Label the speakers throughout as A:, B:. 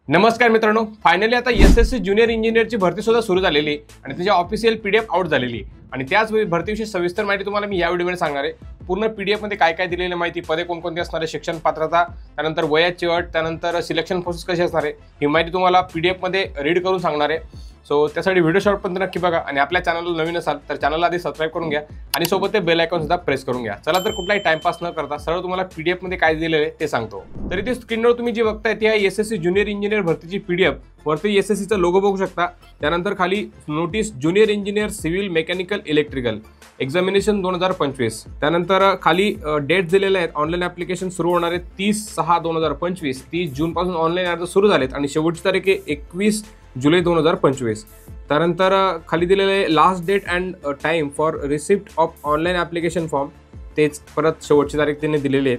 A: नमस्कार मित्रांनो, फायनली आता एसएससी ज्युनियर इंजिनियरची भरती सुद्धा सुरू झालेली आहे आणि त्याची ऑफिशियल पीडीएफ आउट झालेली आहे आणि त्याच भरतीविषयी सविस्तर माहिती तुम्हाला मी या व्हिडिओमध्ये सांगणार आहे। पूर्ण पीडीएफ मध्ये काय काय दिलेली माहिती, पदे कोणकोणती असणार आहे, शिक्षण पात्रता, त्यानंतर वयाची अट, त्यानंतर सिलेक्शन प्रोसेस कशी असणार आहे, ही माहिती तुम्हाला पीडीएफ मध्ये रीड करून सांगणार आहे। सो त्यासाठी व्हिडिओ शॉर्ट पण नक्की बघा आणि आपल्या चॅनलला नवीन असाल तर चॅनलला आधी सबस्क्राइब करून घ्या आणि सोबत ते बेल आयकॉन सुद्धा प्रेस करून घ्या। चला तर कुठलाही टाइमपास न करता सरळ तुम्हाला पीडीएफ मध्ये काय दिलेलं आहे ते सांगतो। तर इथे स्क्रीनवर तुम्ही जी बघताय ती आहे एसएससी ज्युनियर इंजिनियर भरतीची पीडीएफ। वरती एसएससीचा लोगो बघू शकता, त्यानंतर खाली notice junior engineer civil mechanical electrical examination 2025, त्यानंतर खाली डेट्स दिलेले आहेत। ऑनलाईन ऍप्लिकेशन सुरू होणार आहे 30/6/2025, 30 जून पासून ऑनलाईन अर्ज सुरू झालेत आणि शेवटची तारीख आहे 21 जुलै 2025। त्यानंतर खाली दिलेले last date and time for receipt of online application form, तेच परत शेवटची तारीख त्यांनी दिलेली आहे।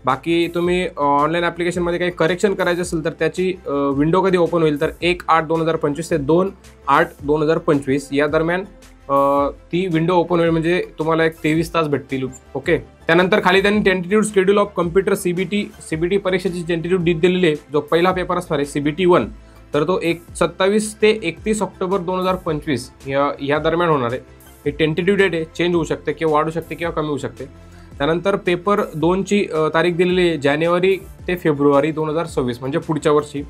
A: बाकी तुम्ही ऑनलाईन ऍप्लिकेशनमध्ये काही करेक्शन करायचे असेल तर त्याची विंडो कधी ओपन होईल तर 1/8/2025 ते 2/8/2025 या दरम्यान ती विंडो ओपन होईल, म्हणजे तुम्हाला एक 23 तास भेटतील। ओके, त्यानंतर खाली त्यांनी tentative schedule of computer CBT परीक्षेची टेंटेटिव्ह डेट दिलेली आहे। जो पहिला पेपर असणार आहे CBT 1 तर तो 27 ते 31 ऑक्टोबर 2025 या दरम्यान होणार आहे। ही टेंटेटिव्ह डेट आहे, चेंज होऊ शकते किंवा वाढू शकते किंवा कमी होऊ शकते। त्यानंतर पेपर 2ची तारीख दिलेली आहे जानेवारी ते फेब्रुवारी 2026, म्हणजे पुढच्या वर्षी।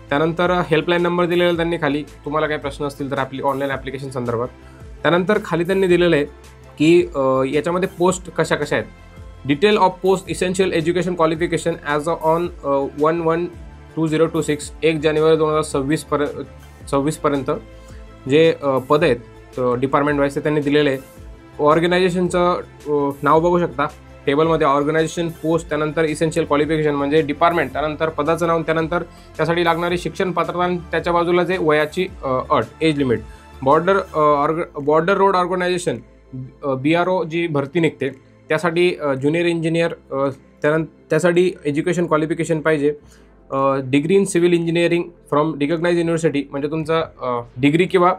A: त्यानंतर हेल्पलाईन नंबर दिलेला त्यांनी खाली, तुम्हाला काही प्रश्न असतील तर आपली ऑनलाईन ऍप्लिकेशन संदर्भात। त्यानंतर खाली त्यांनी दिलेलं आहे की याच्यामध्ये पोस्ट कशा कशा आहेत, detail of post essential education qualification as on 1/1/2026 1 जानेवारी 2026 पर्यंत जे पद आहेत डिपार्टमेंट वाईज ते त्यांनी दिलेले आहे। ऑर्गनायझेशनचं नाव बघू शकता टेबलमध्ये, ऑर्गनायझेशन, पोस्ट, त्यानंतर इसेन्शियल क्वालिफिकेशन म्हणजे डिपार्टमेंट, त्यानंतर पदाचं नाव, त्यानंतर त्यासाठी लागणारी शिक्षण पात्रता आणि त्याच्या बाजूला जे वयाची अट, age limit. Border road organisation BRO जी भरती निघते त्यासाठी ज्युनियर इंजिनियर, त्यासाठी एज्युकेशन क्वालिफिकेशन पाहिजे, degree in civil engineering from recognise university, म्हणजे तुमचा डिग्री किंवा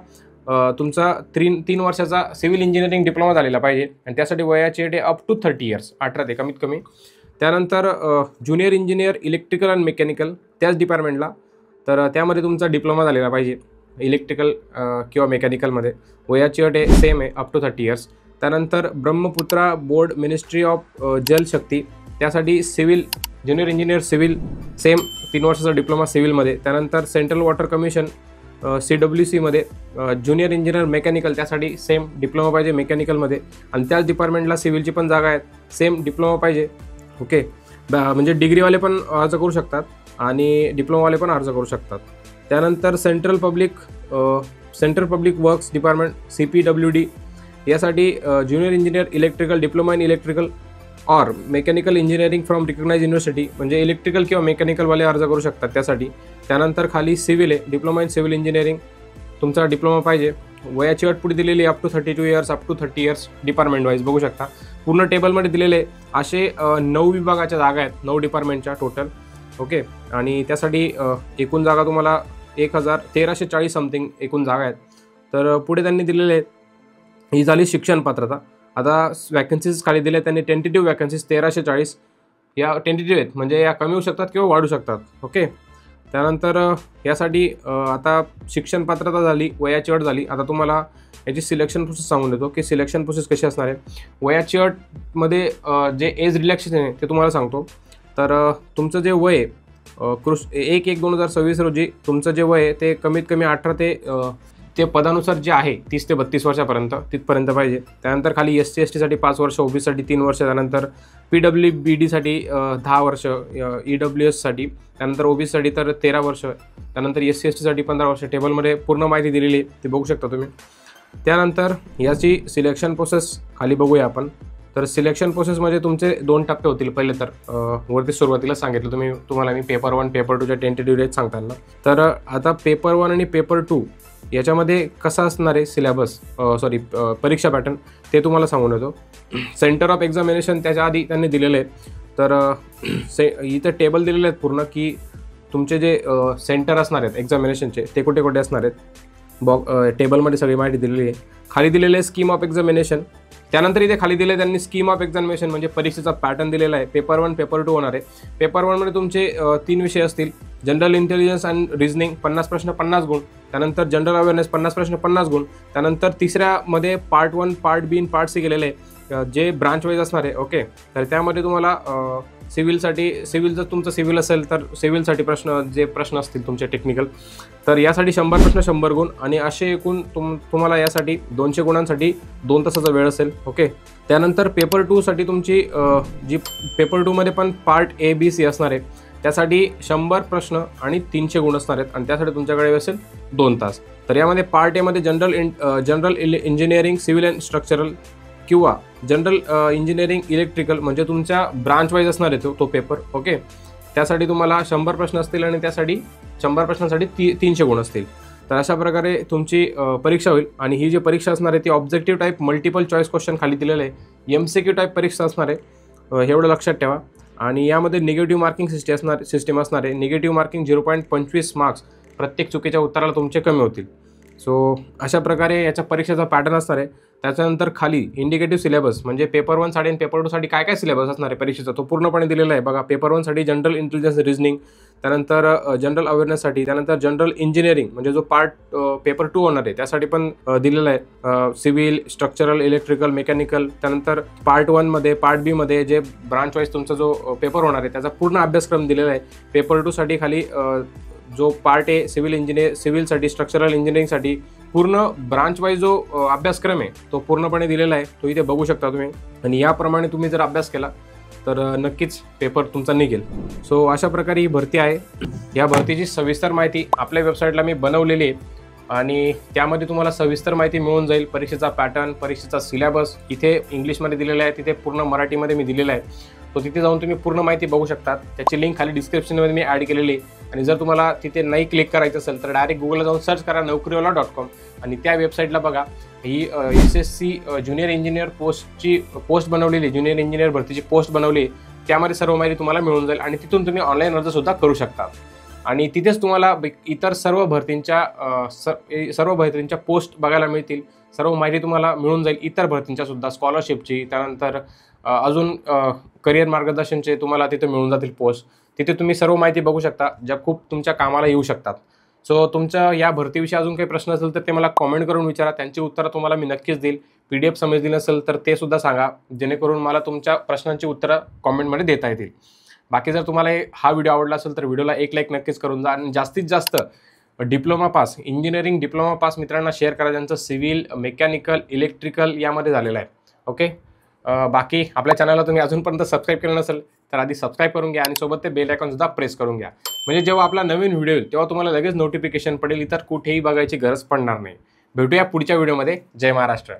A: तुमचा 3 वर्षाचा सिव्हिल इंजिनिअरिंग डिप्लोमा झालेला पाहिजे आणि त्यासाठी वयाची अट अप टू 30 इयर्स, 18 ते कमीत कमी। त्यानंतर junior engineer electrical and mechanical त्याच डिपार्टमेंटला, तर त्यामध्ये तुमचा डिप्लोमा झालेला पाहिजे इलेक्ट्रिकल किंवा मेकॅनिकलमध्ये, वयाची अट सेम आहे अप टू 30 इयर्स। त्यानंतर Brahmaputra board ministry of Jalshakti त्यासाठी civil junior engineer civil same 3 वर्षाचा डिप्लोमा सिव्हिलमध्ये। त्यानंतर सेंट्रल वॉटर कमिशन CWC मध्ये ज्युनियर इंजिनियर मेकॅनिकल त्यासाठी सेम डिप्लोमा पाहिजे मेकॅनिकलमध्ये आणि त्याच डिपार्टमेंटला सिव्हिलची पण जागा आहेत, सेम डिप्लोमा पाहिजे। ओके, म्हणजे डिग्रीवाले पण अर्ज करू शकतात आणि डिप्लोमावाले पण अर्ज करू शकतात। त्यानंतर central public works department CPWD यासाठी junior engineer electrical diploma in electrical or mechanical engineering from recognise university, म्हणजे इलेक्ट्रिकल किंवा मेकॅनिकलवाले अर्ज करू शकतात त्यासाठी। त्यानंतर खाली सिव्हिल आहे, डिप्लोमा इन सिव्हिल इंजिनिअरिंग, तुमचा डिप्लोमा पाहिजे, वयाची अट पुढे दिलेली up to 32 years up to 30 years department wise बघू शकता। पूर्ण टेबलमध्ये दिलेले असे 9 विभागाच्या जागा आहेत, 9 डिपार्टमेंटच्या टोटल। ओके, आणि त्यासाठी एकूण जागा तुम्हाला 1340 समथिंग एकूण जागा आहेत। तर पुढे त्यांनी दिलेले आहेत, ही झाली शिक्षण पात्रता। आता वॅकन्सीज खाली दिले त्यांनी, टेंटेटिव्ह वॅकन्सीज 1340 या टेंटेटिव्ह आहेत, म्हणजे या कमी होऊ शकतात किंवा वाढू शकतात। ओके, त्यानंतर यासाठी आता शिक्षण पात्रता झाली, वयाची अट झाली। आता तुम्हाला याची सिलेक्शन प्रोसेस सांगून देतो की सिलेक्शन प्रोसेस कशी असणार आहे। वयाची अटमध्ये जे एज रिलॅक्सेशन आहे ते तुम्हाला सांगतो। तर तुमचं जे वय 1/1/2026 रोजी तुमचं जे वय आहे ते कमीत कमी 18 ते पदानुसार जे आहे 30 ते 32 वर्षापर्यंत तिथपर्यंत पाहिजे। त्यानंतर खाली SC ST साठी 5 वर्ष, OBC साठी 3 वर्ष, त्यानंतर PWBD साठी 10 वर्ष, EWS साठी, त्यानंतर OBC साठी तर 13 वर्ष, त्यानंतर SC ST साठी 15 वर्ष। टेबलमध्ये पूर्ण माहिती दिलेली आहे, ती बघू शकता तुम्ही। त्यानंतर याची सिलेक्शन प्रोसेस खाली बघूया आपण। तर सिलेक्शन प्रोसेसमध्ये तुमचे 2 टप्पे होतील। पहिले तर वरती सुरुवातीला सांगितलं तुम्हाला मी पेपर 1 पेपर 2च्या टेंटेटिव्ह डेट सांगताना। तर आता पेपर 1 आणि पेपर 2 याच्यामध्ये कसं असणार आहे सिलेबस, परीक्षा पॅटर्न ते तुम्हाला सांगून येतो। सेंटर ऑफ एक्झामिनेशन त्याच्या आधी त्यांनी दिलेले आहेत, तर इथं टेबल दिलेले आहेत पूर्ण की तुमचे जे सेंटर असणार आहेत एक्झामिनेशनचे ते कुठे कुठे असणार आहेत। टेबलमध्ये सगळी माहिती दिलेली आहे। खाली दिलेले आहे स्कीम ऑफ एक्झामिनेशन, त्यानंतर इथे खाली दिले त्यांनी स्कीम ऑफ एक्झामिनेशन म्हणजे परीक्षेचा पॅटर्न दिलेला आहे. पेपर 1 पेपर 2 होणार आहे. पेपर 1 मध्ये तुमचे 3 विषय असतील. जनरल इंटेलिजन्स अँड रिझनिंग 50 प्रश्न 50 गुण. त्यानंतर जनरल अवेअरनेस 50 प्रश्न 50 गुण. त्यानंतर तिसऱ्यामध्ये पार्ट 1 पार्ट बी पार्ट सी गेलेले आहे जे ब्रांच वाईज असणार आहे. ओके, तर त्यामध्ये तुम्हाला सिव्हिल जर तुमचं सिव्हिल असेल तर सिव्हिलसाठी प्रश्न असतील तुमचे टेक्निकल, तर यासाठी 100 प्रश्न 100 गुण आणि असे एकूण तुम्हाला यासाठी 200 गुणांसाठी 2 तासाचा वेळ असेल. ओके, त्यानंतर पेपर 2 साठी तुमची जी पेपर 2 मध्ये पण पार्ट ए बी सी असणार आहे त्यासाठी 100 प्रश्न आणि 300 गुण असणार आहेत आणि त्यासाठी तुमच्याकडे असेल 2 तास. तर यामध्ये पार्ट ए मध्ये general engineering civil and structural किंवा जनरल इंजिनिअरिंग इलेक्ट्रिकल म्हणजे तुमच्या ब्रांच वाईज असणार आहे तो पेपर. ओके, त्यासाठी तुम्हाला 100 प्रश्न असतील आणि त्यासाठी 100 प्रश्नांसाठी 300 गुण असतील. तर अशा प्रकारे तुमची परीक्षा होईल आणि ही जी परीक्षा असणार आहे ती objective type multiple choice question खाली दिलेलं आहे. MCQ टाईप परीक्षा असणार आहे, एवढं लक्षात ठेवा. आणि यामध्ये निगेटिव्ह मार्किंग सिस्टीम असणार आहे. निगेटिव्ह मार्किंग 0.25 मार्क्स प्रत्येक चुकीच्या उत्तराला तुमचे कमी होतील. सो अशा प्रकारे याच्या परीक्षेचा पॅटर्न असणार आहे. त्याच्यानंतर खाली इंडिकेटिव्ह सिलेबस म्हणजे पेपर 1 साठी आणि पेपर 2 साठी काय काय सिलेबस असणार आहे परीक्षेचा तो पूर्णपणे दिलेला आहे. बघा, पेपर 1 साठी जनरल इंटेलिजन्स रिझनिंग, त्यानंतर जनरल अवेअरनेससाठी, त्यानंतर जनरल इंजिनिअरिंग म्हणजे जो पार्ट पेपर 2 होणार आहे त्यासाठी पण दिलेला आहे. Civil, structural, electrical, mechanical. त्यानंतर पार्ट 1 मध्ये पार्ट बी मध्ये जे ब्रांच वाईज तुमचा जो पेपर होणार आहे त्याचा पूर्ण अभ्यासक्रम दिलेला आहे. पेपर 2 साठी खाली जो पार्ट ए सिव्हिलसाठी स्ट्रक्चरल इंजिनिअरिंगसाठी पूर्ण ब्रांच वाईज जो अभ्यासक्रम आहे तो पूर्णपणे दिलेला आहे, तो इथे बघू शकता तुम्ही. आणि याप्रमाणे तुम्ही जर अभ्यास केला तर नक्कीच पेपर तुमचा निघेल. सो अशा प्रकारे ही भरती आहे. या भरतीची सविस्तर माहिती आपल्या वेबसाईटला मी बनवलेली आहे आणि त्यामध्ये तुम्हाला सविस्तर माहिती मिळून जाईल. परीक्षेचा पॅटर्न, परीक्षेचा सिलेबस इथे इंग्लिशमध्ये दिलेला आहे, तिथे पूर्ण मराठीमध्ये मी दिलेला आहे. तो तिथे जाऊन तुम्ही पूर्ण माहिती बघू शकता. त्याची लिंक खाली डिस्क्रिप्शनमध्ये मी ॲड केलेली आहे. आणि जर तुम्हाला तिथे नाही क्लिक करायचं असेल तर डायरेक्ट गुगलला जाऊन सर्च करा naukriwala.com आणि त्या वेबसाईटला बघा ही SSC ज्युनियर इंजिनियर पोस्ट बनवलेली, ज्युनियर इंजिनियर भरतीची पोस्ट बनवली. त्यामध्ये सर्व माहिती तुम्हाला मिळून जाईल आणि तिथून तुम्ही ऑनलाईन अर्जसुद्धा करू शकता. आणि तिथेच तुम्हाला इतर सर्व भरतींच्या पोस्ट बघायला मिळतील. सर्व माहिती तुम्हाला मिळून जाईल इतर भरतींच्या सुद्धा, स्कॉलरशिपची, त्यानंतर अजून करिअर मार्गदर्शनचे तुम्हाला तिथे मिळून जातील पोस्ट. तिथे तुम्ही सर्व माहिती बघू शकता ज्या खूप तुमच्या कामाला येऊ शकतात. सो तुमच्या या भरतीविषयी अजून काही प्रश्न असेल तर ते मला कॉमेंट करून विचारा. त्यांची उत्तरं तुम्हाला मी नक्कीच देईल. PDF समजली नसेल तर ते सुद्धा सांगा जेणेकरून मला तुमच्या प्रश्नांची उत्तरं कॉमेंटमध्ये देता येतील. बाकी जर तुम्हाला हा व्हिडिओ आवडला असेल तर व्हिडिओला एक लाईक नक्कीच करून जा आणि जास्तीत जास्त diploma pass, engineering diploma pass मित्रांना शेअर करा ज्यांचं सिव्हिल, मेकॅनिकल, इलेक्ट्रिकल यामध्ये झालेलं आहे. ओके, बाकी आपल्या चॅनलला तुम्ही अजूनपर्यंत सबस्क्राईब केलं नसेल तर आधी सबस्क्राईब करून घ्या आणि सोबत ते बेल आयकॉन सुद्धा प्रेस करून घ्या. म्हणजे जेव्हा आपला नवीन व्हिडिओ येईल तेव्हा तुम्हाला लगेच नोटिफिकेशन पडेल, इतर कुठेही बघायची गरज पडणार नाही. भेटूया पुढच्या व्हिडिओमध्ये. जय महाराष्ट्र.